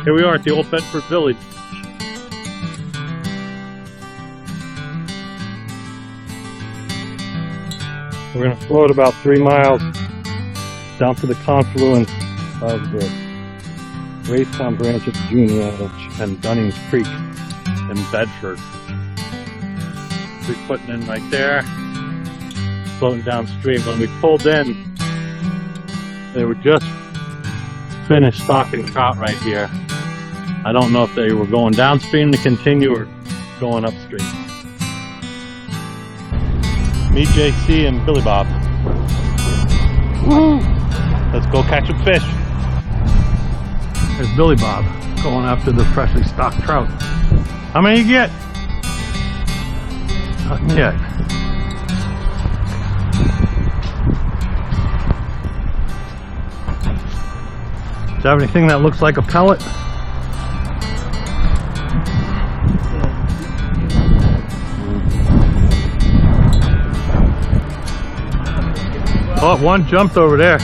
Here we are at the Old Bedford Village. We're going to float about 3 miles down to the confluence of the Raystown Branch at Juniata and Dunning's Creek in Bedford. We're putting in right there, floating downstream. When we pulled in, they were just finished stocking trout right here. I don't know if they were going downstream to continue or going upstream. Me, JC, and Billy Bob. Woo! Let's go catch some fish. There's Billy Bob going after the freshly stocked trout. How many you get? Not yet. Do you have anything that looks like a pellet? Oh, one jumped over there.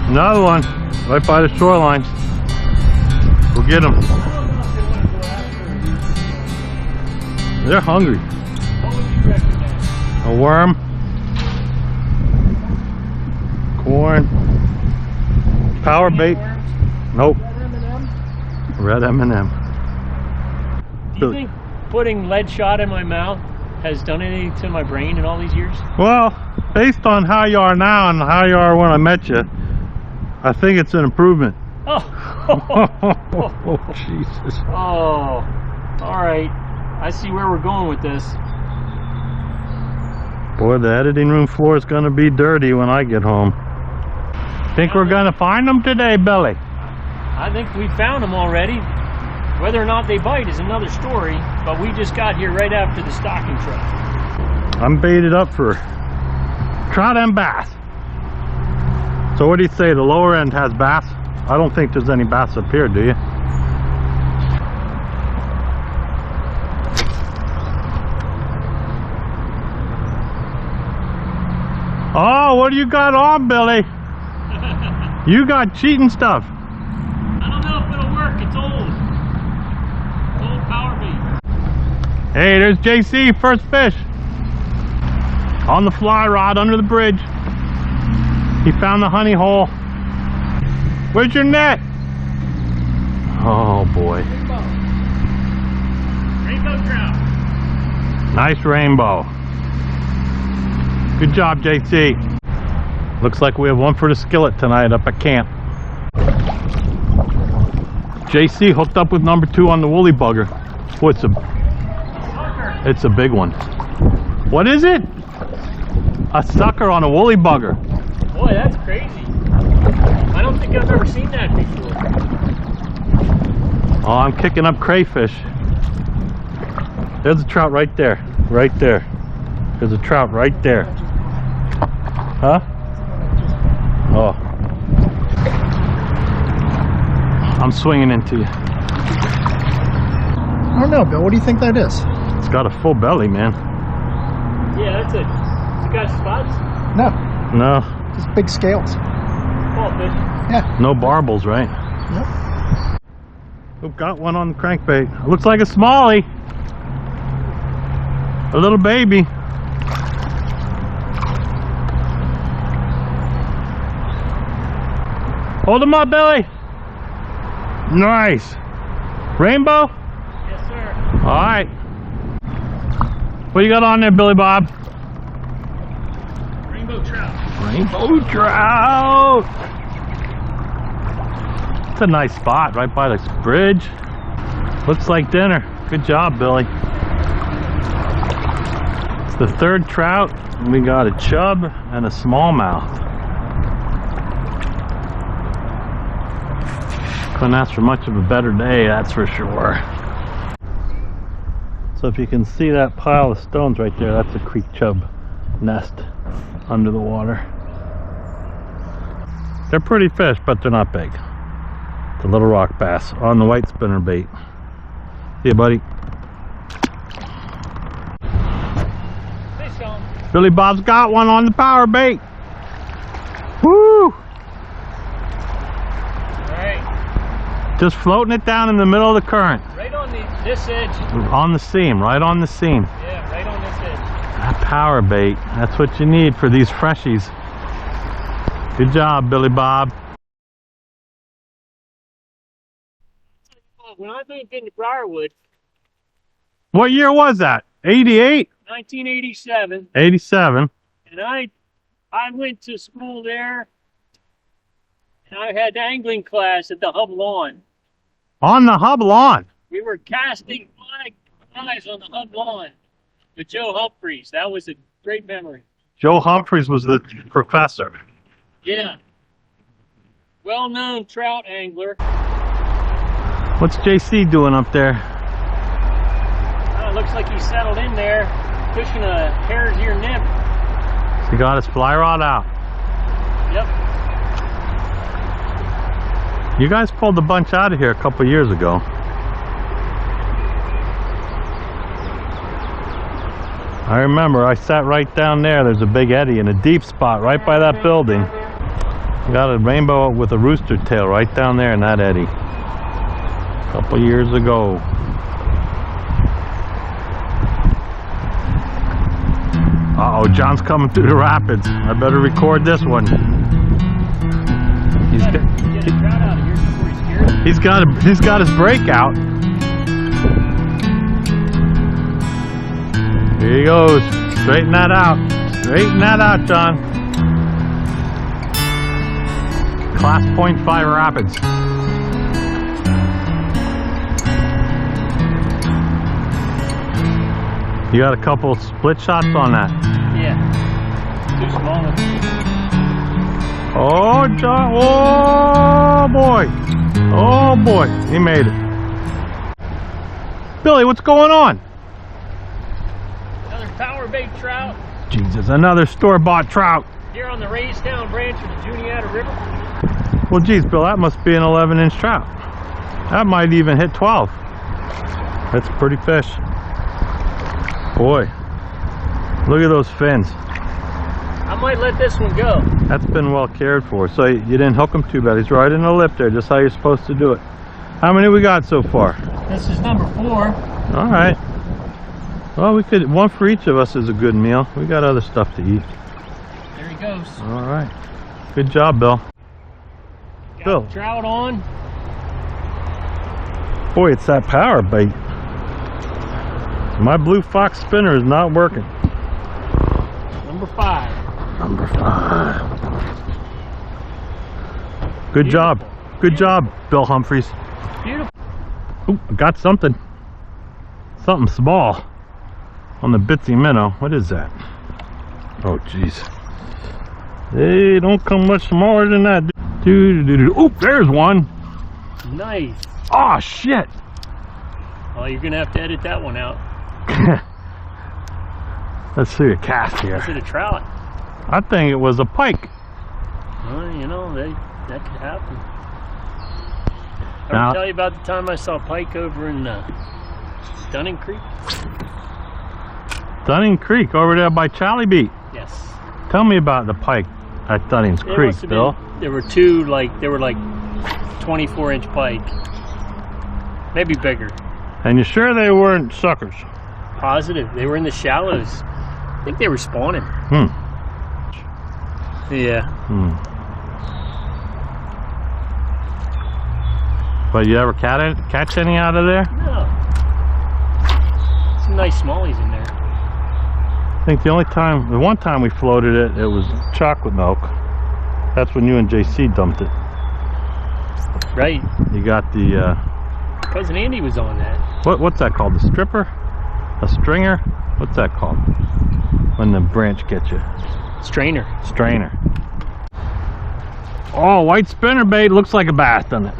Another one right by the shoreline. We'll get them. They're hungry. A worm. Corn. Power bait. Nope. Red M&M. Do you think putting lead shot in my mouth has done anything to my brain in all these years? Well, based on how you are now and how you are when I met you, I think it's an improvement. Oh. Oh, Jesus. Oh, all right. I see where we're going with this. Boy, the editing room floor is going to be dirty when I get home. Think we're going to find them today, Billy? I think we found them already. Whether or not they bite is another story, but we just got here right after the stocking trip. I'm baited up for trout and bass. So what do you say, the lower end has bass? I don't think there's any bass up here, do you? Oh, what do you got on, Billy? You got cheating stuff. I don't know if it'll work. It's old. It's old power bait. Hey, there's JC, first fish. On the fly rod under the bridge. He found the honey hole. Where's your net? Oh boy. Rainbow trout. Nice rainbow. Good job, JC. Looks like we have one for the skillet tonight up at camp. JC hooked up with number 2 on the woolly bugger. Boy, it's a big one. What is it? A sucker on a woolly bugger. Boy, that's crazy. I don't think I've ever seen that before. Oh, I'm kicking up crayfish. There's a trout right there. Right there. There's a trout right there. Huh? Oh. I'm swinging into you. I don't know, Bill. What do you think that is? It's got a full belly, man. Yeah, that's it. Has it got spots? No, No. just big scales. Small fish. Yeah. No barbels, right? Yep. We've got one on the crankbait. It looks like a smallie. A little baby. Hold him up, Billy. Nice. Rainbow? Yes, sir. All right. What you got on there, Billy Bob? Rainbow trout. Rainbow trout. It's a nice spot right by this bridge. Looks like dinner. Good job, Billy. It's the 3rd trout. We got a chub and a smallmouth. Couldn't ask for much of a better day, that's for sure. So if you can see that pile of stones right there, that's a creek chub nest under the water. They're pretty fish, but they're not big. The little rock bass on the white spinner bait. See you, buddy. Fish on. Billy Bob's got one on the power bait. Woo! All right. Just floating it down in the middle of the current. Right on this edge. On the seam, right on the seam. Yeah, right on this edge. That power bait, that's what you need for these freshies. Good job, Billy Bob. When I moved into Briarwood, What year was that? 88? 1987, 87. and I went to school there, and I had angling class at the Hub Lawn. On the hub lawn. We were casting flies on the Hub Lawn with Joe Humphreys. That was a great memory. Joe Humphreys was the professor. Yeah. Well-known trout angler. What's JC doing up there? Looks like he's settled in there, fishing a hare's ear nymph. He got his fly rod out. Yep. You guys pulled a bunch out of here a couple years ago. I remember I sat right down there. There's a big eddy in a deep spot right by that building. Got a rainbow with a rooster tail right down there in that eddy. A couple years ago. Uh-oh, John's coming through the rapids. I better record this one. He's got his break out. Here he goes. Straighten that out. Straighten that out, John. Class 0.5 rapids. You got a couple split shots on that. Yeah. Too small. Oh, John. Oh, boy. Oh, boy. He made it. Billy, what's going on? Another power bait trout. Jesus, another store-bought trout. Here on the Raystown Branch of the Juniata River. Well, geez, Bill, that must be an 11-inch trout. That might even hit 12. That's a pretty fish. Boy, look at those fins. I might let this one go. That's been well cared for. So you didn't hook him too bad. He's right in the lip there, just how you're supposed to do it. How many we got so far? This is number 4. All right. Well, we could, one for each of us is a good meal. We got other stuff to eat. There he goes. All right. Good job, Bill. Got Bill. Trout on. Boy, it's that power bait. My blue fox spinner is not working. Number 5. Number 5. Good job. Good job, Bill Humphreys. Beautiful. Ooh, I got something. Something small on the bitsy minnow. What is that? Oh, jeez. They don't come much smaller than that. Oop, there's one. Nice. Oh, shit. Oh, you're going to have to edit that one out. Let's see a cast here. Is it a trout? I think it was a pike. Well, you know, that could happen. Now, I'll tell you about the time I saw pike over in Dunning Creek. Dunning Creek over there by Charlie Beat. Yes. Tell me about the pike at Dunning's Creek, Bill. There were like 24-inch pike. Maybe bigger. And you sure they weren't suckers? Positive. They were in the shallows. I think they were spawning. Yeah. But you ever catch any out of there? No. Some nice smallies in there. I think the one time we floated it, it was chocolate milk. That's when you and JC dumped it. Right. You got the Cousin Andy was on that. what's that called? The stripper? A stringer? What's that called? When the branch gets you? Strainer. Strainer. Oh, white spinnerbait. Looks like a bass, doesn't it?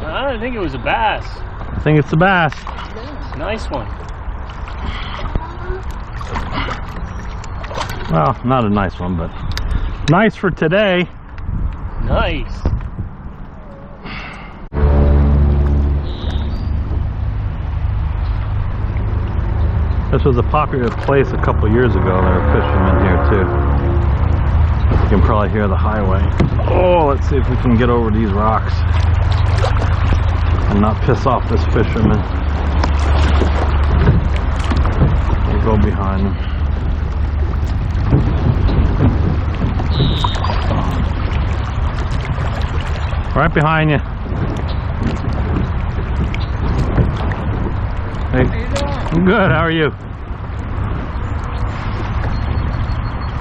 I think it was a bass. I think it's a bass. Nice one. Well, not a nice one, but nice for today. Nice. This was a popular place a couple years ago. There were fishermen here too. You can probably hear the highway. Oh, let's see if we can get over these rocks. and not piss off this fisherman. We'll go behind him. Right behind you. Hey. How you doing? I'm good, how are you?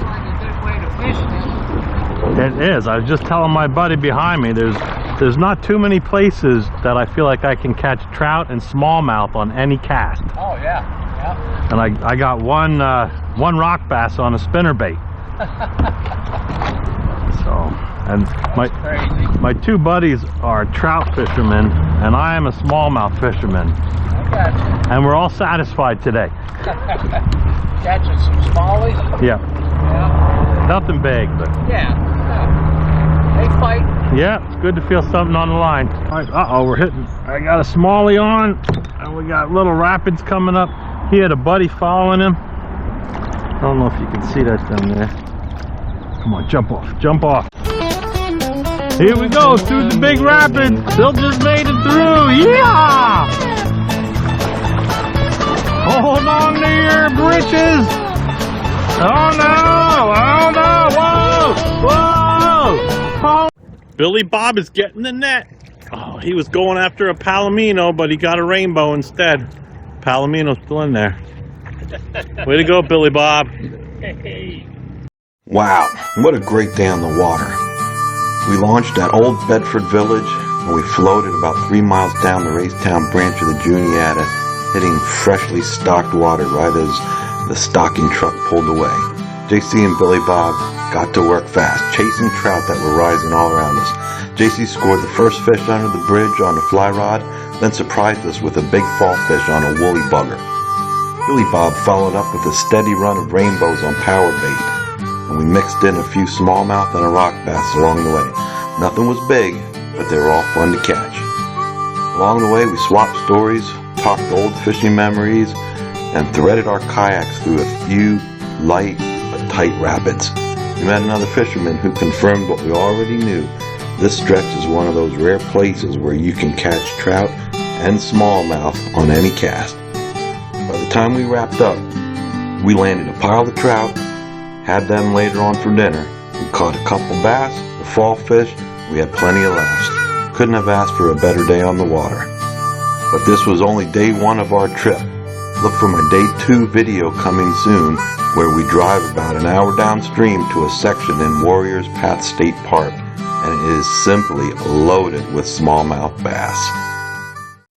Find a good way to fish this. It is. I was just telling my buddy behind me, there's not too many places that I feel like I can catch trout and smallmouth on any cast. Oh yeah, yeah. And I got one rock bass on a spinnerbait. So, and Crazy. my two buddies are trout fishermen, and I am a smallmouth fisherman. I got you. And we're all satisfied today. Catching some smallies. Yeah, Yeah. nothing big, but Yeah. Yeah. They fight. yeah, it's good to feel something on the line. All right, uh-oh, we're hitting. I got a smallie on, and we got little rapids coming up. He had a buddy following him. I don't know if you can see that down there. Come on, jump off, jump off. Here we go, through the big rapids. Bill just made it through, yeah! Hold on to your britches. Oh no, oh no, whoa, whoa! Oh. Billy Bob is getting the net. Oh, he was going after a palomino, but he got a rainbow instead. Palomino's still in there. Way to go, Billy Bob. Hey. Wow, what a great day on the water. We launched at Old Bedford Village and we floated about 3 miles down the Raystown Branch of the Juniata, hitting freshly stocked water right as the stocking truck pulled away. JC and Billy Bob got to work fast, chasing trout that were rising all around us. JC scored the first fish under the bridge on a fly rod, then surprised us with a big fall fish on a woolly bugger. Billy Bob followed up with a steady run of rainbows on power bait, and we mixed in a few smallmouth and a rock bass along the way. Nothing was big, but they were all fun to catch. Along the way we swapped stories, talked old fishing memories, and threaded our kayaks through a few light but tight rapids. We met another fisherman who confirmed what we already knew. This stretch is one of those rare places where you can catch trout and smallmouth on any cast. By the time we wrapped up, we landed a pile of trout, had them later on for dinner. We caught a couple bass, a fall fish, we had plenty of laughs. Couldn't have asked for a better day on the water. But this was only day one of our trip. Look for my day 2 video coming soon, where we drive about an hour downstream to a section in Warriors Path State Park, and it is simply loaded with smallmouth bass.